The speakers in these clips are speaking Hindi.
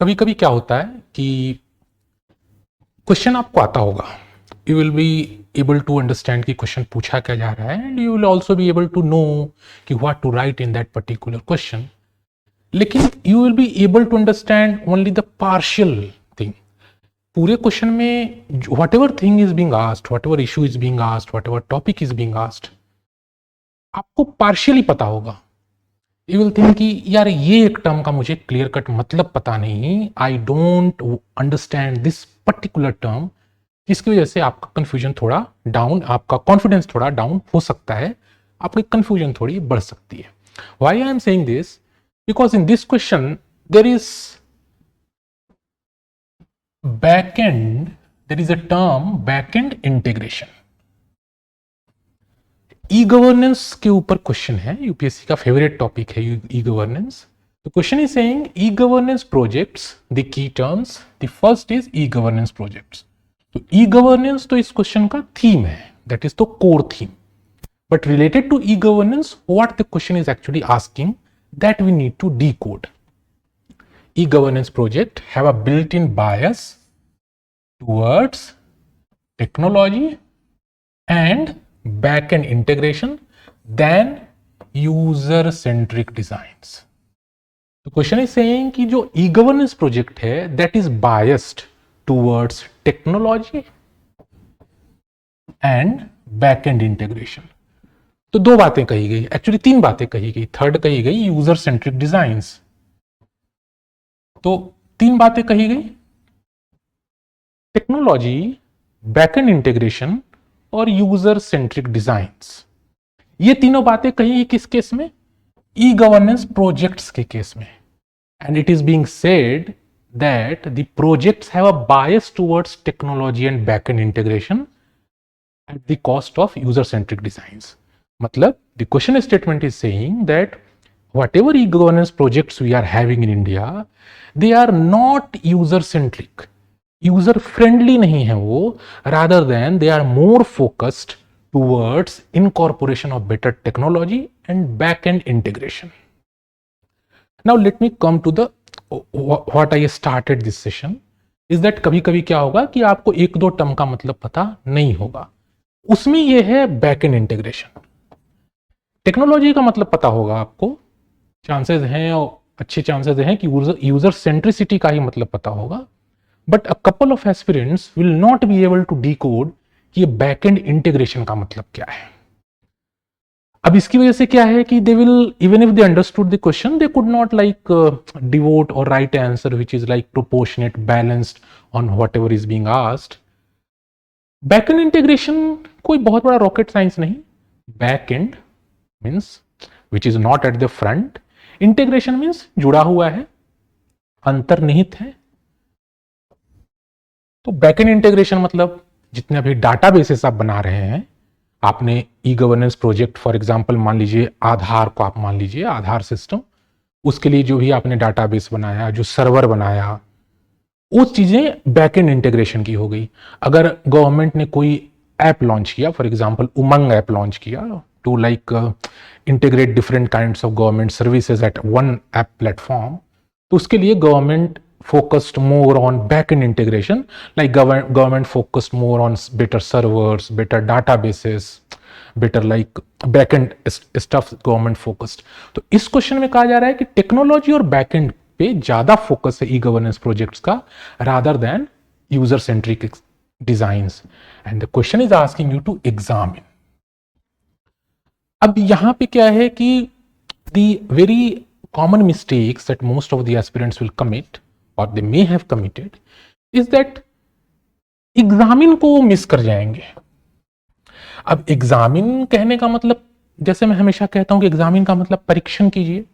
कभी कभी क्या होता है कि क्वेश्चन आपको आता होगा, you will be able to understand कि क्वेश्चन पूछा क्या जा रहा है, and you will also be able to know कि what to write in that particular question. लेकिन you will be able to understand only the partial thing. पूरे क्वेश्चन में whatever thing is being asked, whatever issue is being asked, whatever topic is being asked, आपको पार्शियली पता होगा. यू विल थिंक कि यार ये एक टर्म का मुझे क्लियर कट मतलब पता नहीं, I don't understand this particular term, जिसकी वजह से आपका कंफ्यूजन थोड़ा डाउन, आपका कॉन्फिडेंस थोड़ा डाउन हो सकता है, आपकी कंफ्यूजन थोड़ी बढ़ सकती है. Why I am saying this? Because in this question there is backend, there is a term backend integration. E governance के ऊपर क्वेश्चन है, यूपीएससी का फेवरेट टॉपिक है e governance. The question is saying e-governance projects, the key terms, the first is e-governance projects. तो e-governance तो इस क्वेश्चन का थीम है, that is the core theme. But related to e-governance, what the question is actually asking, that we need to decode. E-governance project have a built-in bias towards technology and back-end integration than user-centric designs. The question is saying कि जो e-governance प्रोजेक्ट है that is biased towards technology and back-end integration. तो दो बातें कही गई, एक्चुअली तीन बातें कही गई, थर्ड कही गई यूजर सेंट्रिक डिजाइन्स. तो तीन बातें कही गई, टेक्नोलॉजी, बैक-एंड इंटीग्रेशन और यूजर सेंट्रिक डिजाइन्स. ये तीनों बातें कही किस केस में? ई गवर्नेंस प्रोजेक्ट्स के केस में. And it is being said that the projects have a bias towards technology and backend integration at the cost of user centric designs. मतलब the question statement is saying that whatever e-governance projects we are having in India, they are not user centric, user friendly नहीं है वो, rather than they are more focused towards incorporation of better technology and back-end integration. Now let me come to the what I started this session is that कभी कभी क्या होगा कि आपको एक दो टर्म का मतलब पता नहीं होगा, उसमें ये है बैक-एंड इंटीग्रेशन. टेक्नोलॉजी का मतलब पता होगा आपको, चांसेस हैं और अच्छे चांसेस हैं कि यूजर सेंट्रिसिटी का ही मतलब पता होगा. But a couple of aspirants will not be able to decode कि ये बैकएंड इंटीग्रेशन का मतलब क्या है. अब इसकी वजह से क्या है कि they will, even if they understood the question, they could not like devote और write answer which is like proportionate, balanced on whatever is being asked. Backend integration कोई बहुत बड़ा रॉकेट साइंस नहीं. Backend means which is not at the front, integration means जुड़ा हुआ है, अंतर्निहित है. तो बैकएंड इंटीग्रेशन मतलब जितने अभी डाटाबेसेस आप बना रहे हैं, आपने e governance project for example मान लीजिए आधार को, आप मान लीजिए आधार सिस्टम, उसके लिए जो भी आपने डाटाबेस बनाया, जो सर्वर बनाया, वो चीजें बैकएंड इंटीग्रेशन की हो गई. अगर गवर्नमेंट ने कोई ऐप लॉन्च किया, for example Umang app launch किया to like integrate different kinds of government services at one app platform, तो उसके लिए government focused more on back-end integration, like government focused more on better servers, better databases, better like back-end stuff government focused. तो इस क्वेश्चन में कहा जा रहा है कि टेक्नोलॉजी और बैक-एंड पे ज्यादा फोकस है ई गवर्नेंस प्रोजेक्ट्स का, rather than user centric designs. And the question is asking you to examine. अब यहां पे क्या है कि the very common mistakes that most of the aspirants will commit or they may have committed is that examine को मिस कर जाएंगे. अब एग्जामिन कहने का मतलब, जैसे मैं हमेशा कहता हूं कि एग्जामिन का मतलब परीक्षण कीजिए.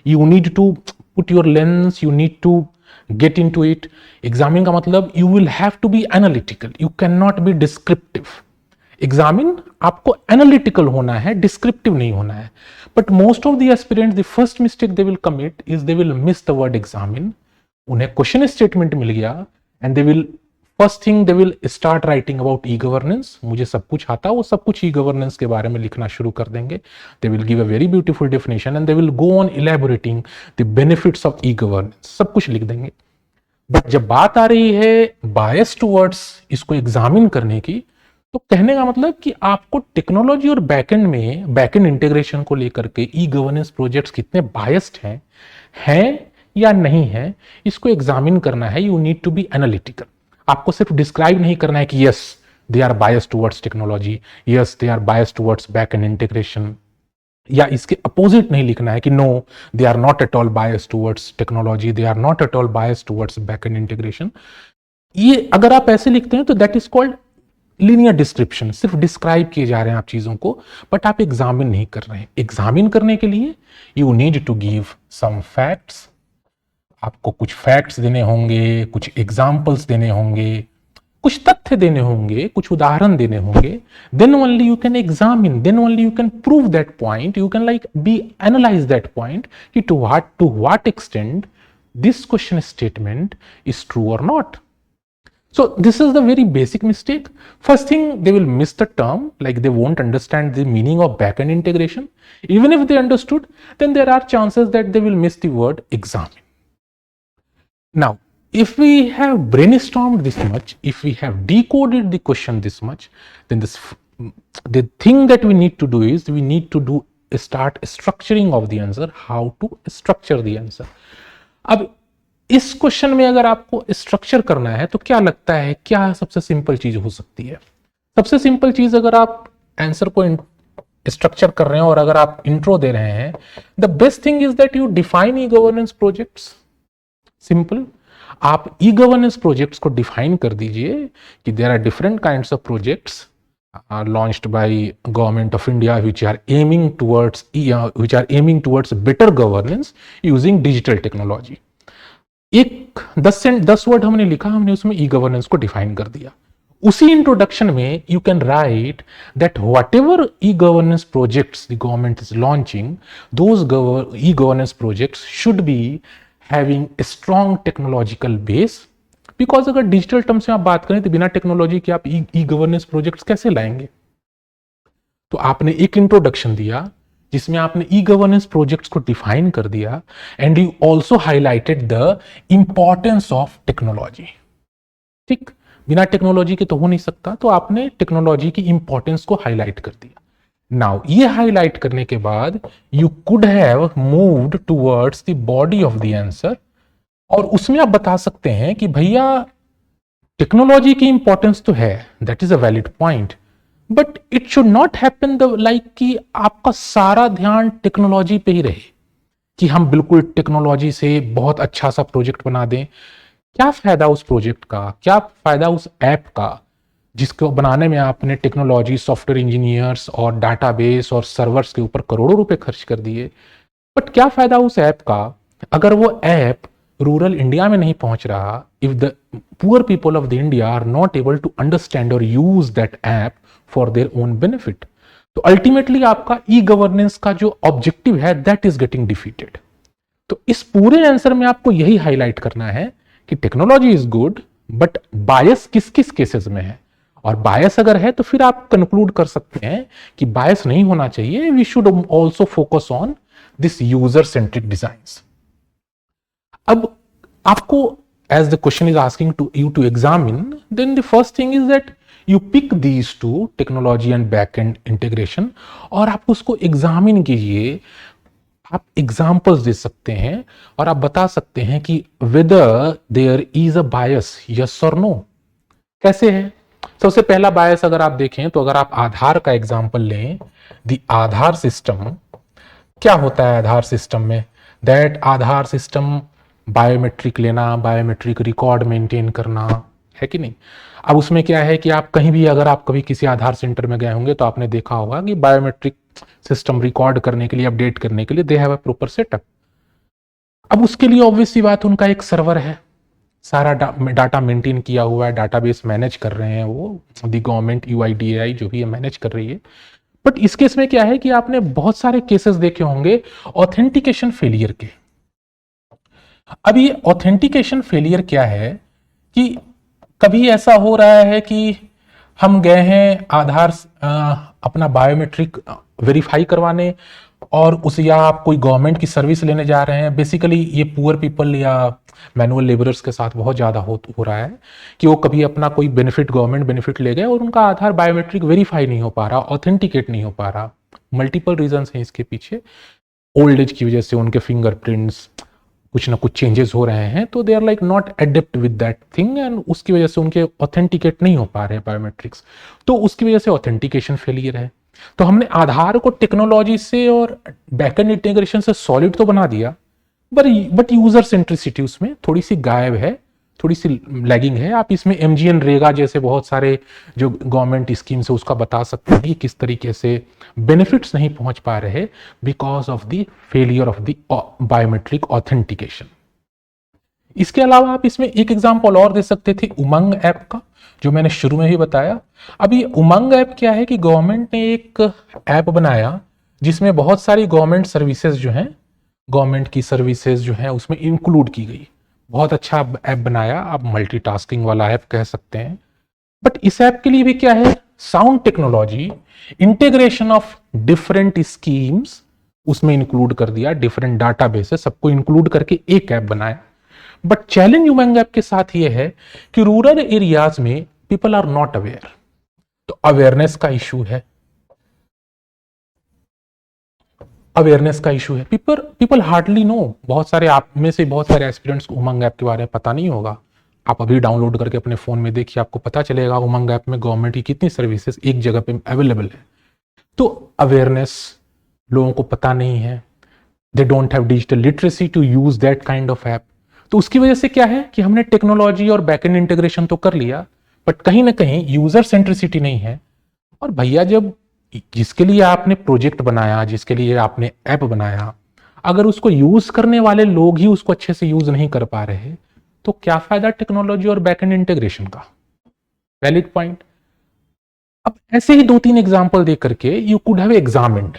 You need to put your lens, you need to get in to it. Examine का मतलब you will have to be analytical, you can not be descriptive. Examine आपको एनालिटिकल होना है, डिस्क्रिप्टिव नहीं होना है. But most of the aspirants, the first mistake they will commit is they will miss the word examine. उन्हें क्वेश्चन स्टेटमेंट मिल गया and they will, first thing they will start writing about e governance. मुझे सब कुछ आता, वो सब कुछ ई गवर्नेंस के बारे में लिखना शुरू कर देंगे. They will give a very beautiful definition and they will go on elaborating the benefits of e governance. सब कुछ लिख देंगे. बट जब बात आ रही है बायस टुवर्ड्स इसको एग्जामिन करने की, तो कहने का मतलब कि आपको टेक्नोलॉजी और बैकएंड इंटीग्रेशन को लेकर के ई गवर्नेंस प्रोजेक्ट्स कितने बायस्ड हैं या नहीं है, इसको एग्जामिन करना है। You need to be analytical. आपको सिर्फ डिस्क्राइब नहीं करना है कि yes they are biased towards technology, yes they are biased towards backend integration, या इसके अपोजिट नहीं लिखना है कि no they are not at all biased towards technology, they are not at all biased towards backend integration. ये अगर आप ऐसे लिखते हैं तो that is called linear description. सिर्फ डिस्क्राइब किए जा रहे हैं आप चीजों को, बट आप एग्जामिन नहीं कर रहे हैं। एग्जामिन करने के लिए you need to give some facts. आपको कुछ फैक्ट्स देने होंगे, कुछ एग्जाम्पल्स देने होंगे, कुछ तथ्य देने होंगे, कुछ उदाहरण देने होंगे। Then only you can examine, then only you can prove that point, you can like be analyse that point कि to what extent this question statement is true और not. So this is the very basic mistake. First thing, they will miss the term, like they won't understand the meaning of backend integration. Even if they understood, then there are chances that they will miss the word examine. Now, if we have brainstormed this much, if we have decoded the question this much, then the thing that we need to do is we need to start structuring of the answer, how to structure the answer. अब इस क्वेश्चन में अगर आपको स्ट्रक्चर करना है तो क्या लगता है क्या सबसे सिंपल चीज हो सकती है? सबसे सिंपल चीज, अगर आप आंसर को स्ट्रक्चर कर रहे हैं और अगर आप इंट्रो दे रहे हैं, the best thing is that you define e governance projects. Simple, आप ई गवर्नेंस प्रोजेक्ट्स को डिफाइन कर दीजिए कि there are different kinds of projects launched by government of India which are aiming towards better governance using digital technology. एक 10 वर्ड हमने लिखा, हमने उसमें ई गवर्नेंस को डिफाइन कर दिया. उसी इंट्रोडक्शन में you can write that what ever E governance projects the government is launching, those E governance projects should be having a strong technological base. Because अगर डिजिटल टर्म्स में आप बात करें तो बिना टेक्नोलॉजी के आप ई गवर्नेंस प्रोजेक्ट्स कैसे लाएंगे? तो आपने एक इंट्रोडक्शन दिया जिसमें आपने ई गवर्नेंस प्रोजेक्ट्स को डिफाइन कर दिया, and you also highlighted the importance of technology. ठीक, बिना टेक्नोलॉजी के तो हो नहीं सकता, तो आपने टेक्नोलॉजी की इंपॉर्टेंस को हाईलाइट कर दिया. नाउ ये हाईलाइट करने के बाद you could have moved towards the body of the answer, और उसमें आप बता सकते हैं कि भैया टेक्नोलॉजी की इंपॉर्टेंस तो है, that is a valid point, but it should not happen the like कि आपका सारा ध्यान टेक्नोलॉजी पे ही रहे, कि हम बिल्कुल टेक्नोलॉजी से बहुत अच्छा सा प्रोजेक्ट बना दें. क्या फायदा उस प्रोजेक्ट का, क्या फायदा उस ऐप का जिसको बनाने में आपने टेक्नोलॉजी, सॉफ्टवेयर इंजीनियर्स और डाटाबेस और सर्वर्स के ऊपर करोड़ों रुपए खर्च कर दिए, बट क्या फायदा उस ऐप का अगर वो ऐप रूरल इंडिया में नहीं पहुंच रहा, if the poor people of the India are not able to understand और use that app for their own benefit, तो अल्टीमेटली आपका ई गवर्नेंस का जो ऑब्जेक्टिव है दैट इज गेटिंग डिफीटेड. तो इस पूरे आंसर में आपको यही हाईलाइट करना है कि टेक्नोलॉजी इज गुड, बट बायस किस किस केसेस में है, और बायस अगर है तो फिर आप कंक्लूड कर सकते हैं कि बायस नहीं होना चाहिए. We should also focus on this user centric designs. अब आपको as the question is asking to you to examine, then the first thing is that you pick these two, technology and backend integration, और आप उसको एग्जामिन कीजिए. आप एग्जाम्पल्स दे सकते हैं और आप बता सकते हैं कि whether there is a bias, yes or no. कैसे है? सबसे पहला बायस अगर आप देखें तो अगर आप आधार का एग्जाम्पल लें, द आधार सिस्टम, क्या होता है आधार सिस्टम में? दैट आधार सिस्टम बायोमेट्रिक लेना, बायोमेट्रिक रिकॉर्ड मेंटेन करना, है कि नहीं? अब उसमें क्या है कि आप कहीं भी, अगर आप कभी किसी आधार सेंटर में गए होंगे तो आपने देखा होगा कि बायोमेट्रिक सिस्टम रिकॉर्ड करने के लिए, अपडेट करने के लिए they have a proper setup. अब उसके लिए ऑब्वियस सी बात, उनका एक सर्वर है, सारा डाटा मेंटेन किया हुआ है, डाटाबेस मैनेज कर रहे हैं वो, दी गवर्नमेंट UIDAI जो भी है मैनेज कर रही है. बट इस केस में क्या है कि आपने बहुत सारे केसेस देखे होंगे ऑथेंटिकेशन फेलियर के. अब ये ऑथेंटिकेशन फेलियर क्या है कि कभी ऐसा हो रहा है कि हम गए हैं आधार अपना बायोमेट्रिक वेरीफाई करवाने और उस, या आप कोई गवर्नमेंट की सर्विस लेने जा रहे हैं, बेसिकली ये पुअर पीपल या मैनुअल लेबरर्स के साथ बहुत ज़्यादा हो रहा है कि वो कभी अपना कोई बेनिफिट, गवर्नमेंट बेनिफिट ले गए और उनका आधार बायोमेट्रिक वेरीफाई नहीं हो पा रहा, ऑथेंटिकेट नहीं हो पा रहा। मल्टीपल रीजंस हैं इसके पीछे। ओल्ड एज की वजह से उनके फिंगरप्रिंट्स कुछ ना कुछ चेंजेस हो रहे हैं, तो they are like not adept with that thing, and उसकी वजह से उनके ऑथेंटिकेट नहीं हो पा रहे हैं बायोमेट्रिक्स, तो उसकी वजह से ऑथेंटिकेशन फेलियर है। तो हमने आधार को टेक्नोलॉजी से और बैकएंड इंटीग्रेशन से सॉलिड तो बना दिया, बट यूजर सेंट्रिसिटी उसमें थोड़ी सी गायब है, थोड़ी सी लैगिंग है। आप इसमें MGN रेगा जैसे बहुत सारे जो गवर्नमेंट स्कीम्स है उसका बता सकते हैं कि किस तरीके से बेनिफिट्स नहीं पहुंच पा रहे because of the failure of the biometric authentication. इसके अलावा आप इसमें एक एग्जांपल और दे सकते थे उमंग ऐप का, जो मैंने शुरू में ही बताया। अभी उमंग ऐप क्या है कि गवर्नमेंट ने एक ऐप बनाया जिसमें बहुत सारी गवर्नमेंट सर्विसेज जो हैं, गवर्नमेंट की सर्विसेज जो हैं उसमें इंक्लूड की गई। बहुत अच्छा ऐप बनाया, आप मल्टीटास्किंग वाला ऐप कह सकते हैं। बट इस ऐप के लिए भी क्या है, sound technology, integration of different schemes उसमें इंक्लूड कर दिया, डिफरेंट डाटाबेसेस सबको इंक्लूड करके एक ऐप बनाया। बट चैलेंज उमंग ऐप के साथ यह है कि रूरल एरियाज में पीपल आर नॉट अवेयर, तो अवेयरनेस का इशू है, अवेयरनेस का इशू है। People hardly know. बहुत सारे आप में से बहुत सारे एस्पिरेंट्स को उमंग ऐप के बारे में पता नहीं होगा। आप अभी डाउनलोड करके अपने फोन में देखिए, आपको पता चलेगा उमंग ऐप में गवर्नमेंट की कितनी सर्विसेज एक जगह पे अवेलेबल है। तो अवेयरनेस लोगों को पता नहीं है, they don't have digital literacy to use that kind of app. तो उसकी वजह से क्या है कि हमने टेक्नोलॉजी और बैकएंड इंटीग्रेशन तो कर लिया, बट कहीं ना कहीं यूजर सेंट्रिसिटी नहीं है। और भैया जब जिसके लिए आपने प्रोजेक्ट बनाया, जिसके लिए आपने ऐप बनाया, अगर उसको यूज करने वाले लोग ही उसको अच्छे से यूज नहीं कर पा रहे, तो क्या फायदा टेक्नोलॉजी और बैकएंड इंटीग्रेशन का? Valid point. अब ऐसे ही 2-3 एग्जांपल दे करके यू कुड हैव एग्जामिन्ड।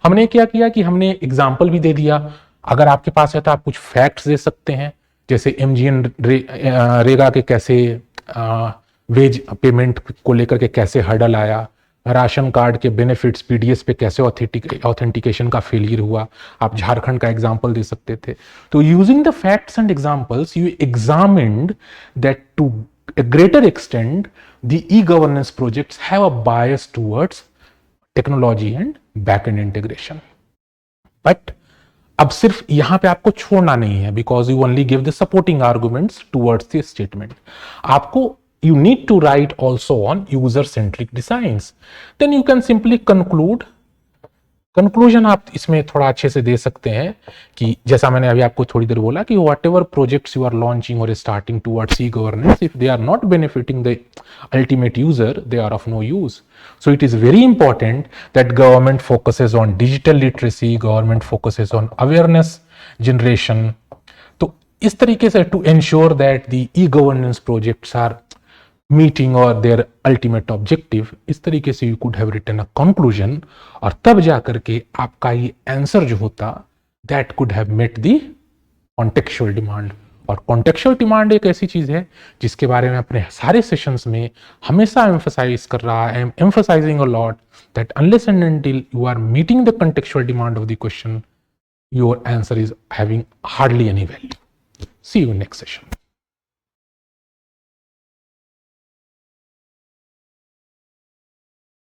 हमने क्या किया कि हमने एग्जाम्पल भी दे दिया। अगर आपके पास है तो आप कुछ फैक्ट्स दे सकते हैं, जैसे MGN रेगा के कैसे वेज पेमेंट को लेकर के कैसे हर्डल आया, राशन कार्ड के बेनिफिट्स PDS पे कैसे ऑथेंटिकेशन का फेलियर हुआ। आप झारखंड का एग्जाम्पल दे सकते थे। तो using the facts and examples you examined that to a greater extent the e-governance projects have a bias towards technology and back-end integration. But अब सिर्फ यहां पे आपको छोड़ना नहीं है, because you only give the supporting arguments towards the statement. आपको you need to write also on user-centric designs. Then you can simply conclude. Conclusion आप इसमें थोड़ा अच्छे से दे सकते हैं कि जैसा मैंने अभी आपको थोड़ी देर बोला कि whatever projects you are launching और starting towards e governance, if they are not benefiting the ultimate user, they are of no use. So it is very important that government focuses on digital literacy, government focuses on awareness generation. तो इस तरीके से to ensure that the e governance projects are meeting और देयर अल्टीमेट ऑब्जेक्टिव, इस तरीके से you could have written a conclusion, और तब जाकर के आपका ये आंसर जो होता that could have met the contextual demand. और कॉन्टेक्चुअल डिमांड एक ऐसी चीज है जिसके बारे में अपने सारे सेशंस में हमेशा एम्फसाइज कर रहा है, emphasising a lot that unless and until you are meeting the contextual demand of the question, your answer is having hardly any value. See you next session.